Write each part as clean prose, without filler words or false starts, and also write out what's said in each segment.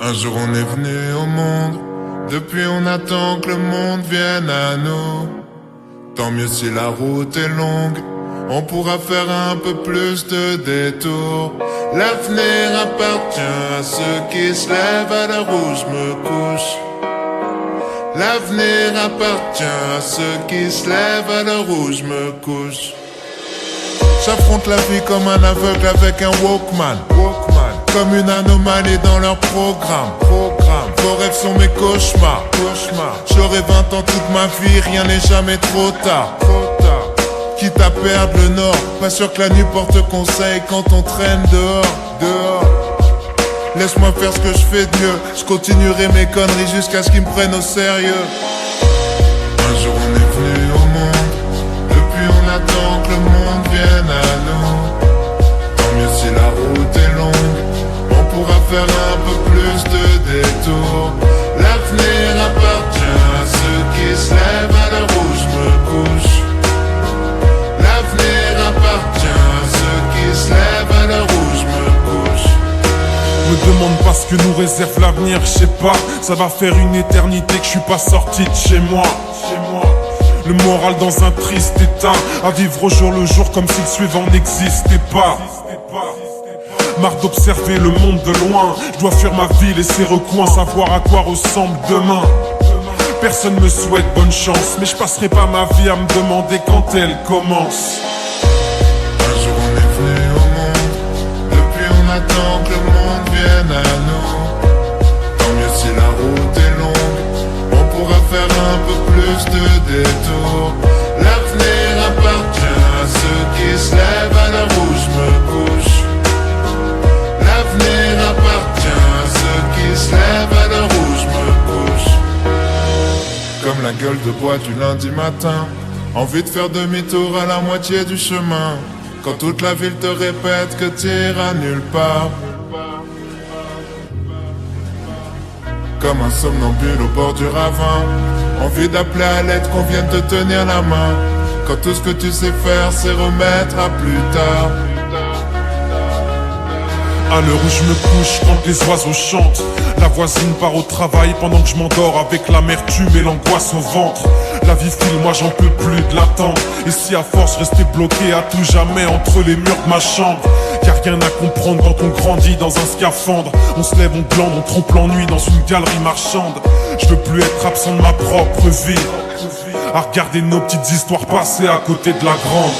Un jour on est venu au monde, depuis on attend que le monde vienne à nous. Tant mieux si la route est longue, on pourra faire un peu plus de détours. L'avenir appartient à ceux qui se lèvent à l'heure où je me couche. L'avenir appartient à ceux qui se lèvent à l'heure où je me couche. J'affronte la vie comme un aveugle avec un Walkman. Comme une anomalie dans leur programme. Vos rêves sont mes cauchemars. J'aurai 20 ans toute ma vie, rien n'est jamais trop tard. Quitte à perdre le nord, pas sûr que la nuit porte conseil quand on traîne dehors. Laisse-moi faire ce que je fais de mieux, je continuerai mes conneries jusqu'à ce qu'ils me prennent au sérieux. Un jour on est venu au monde, depuis on attend que le monde vienne à nous. Tant mieux si la route est longue, on pourra faire un peu plus de détours. L'avenir appartient à ceux qui se lèvent à l'heure où je me couche. L'avenir appartient à ceux qui se lèvent à l'heure où je me couche. Me demande pas ce que nous réserve l'avenir, je sais pas. Ça va faire une éternité que je suis pas sorti de chez moi. Le moral dans un triste état, à vivre au jour le jour comme si le suivant n'existait pas. Marre d'observer le monde de loin, je dois fuir ma ville et ses recoins, savoir à quoi ressemble demain. Personne me souhaite bonne chance, mais je passerai pas ma vie à me demander quand elle commence. Un jour on est venu au monde, depuis on attend que le monde vienne à nous. Tant mieux si la route est longue, on pourra faire un peu plus de détours. L'avenir appartient à ceux qui se lèvent à l'heure où je me couche. L'avenir appartient à ceux qui se lèvent à l'heure où je me couche. Comme la gueule de bois du lundi matin, envie de faire demi-tour à la moitié du chemin. Quand toute la ville te répète que t'iras nulle part. Comme un somnambule au bord du ravin, envie d'appeler à l'aide qu'on vienne te tenir la main. Quand tout ce que tu sais faire c'est remettre à plus tard. À l'heure où je me couche, quand les oiseaux chantent, la voisine part au travail pendant que je m'endors avec l'amertume et l'angoisse au ventre. La vie file, moi j'en peux plus de l'attendre. Et si à force rester bloqué à tout jamais entre les murs de ma chambre, y'a rien à comprendre quand on grandit dans un scaphandre. On se lève, on glande, on trompe l'ennui dans une galerie marchande. Je veux plus être absent de ma propre vie, à regarder nos petites histoires passer à côté de la grande.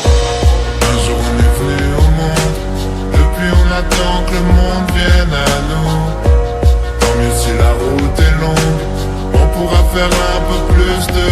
Un jour on est venu au monde, depuis on attend que le monde vienne à nous. Tant mieux si la route est longue, on pourra faire un peu plus de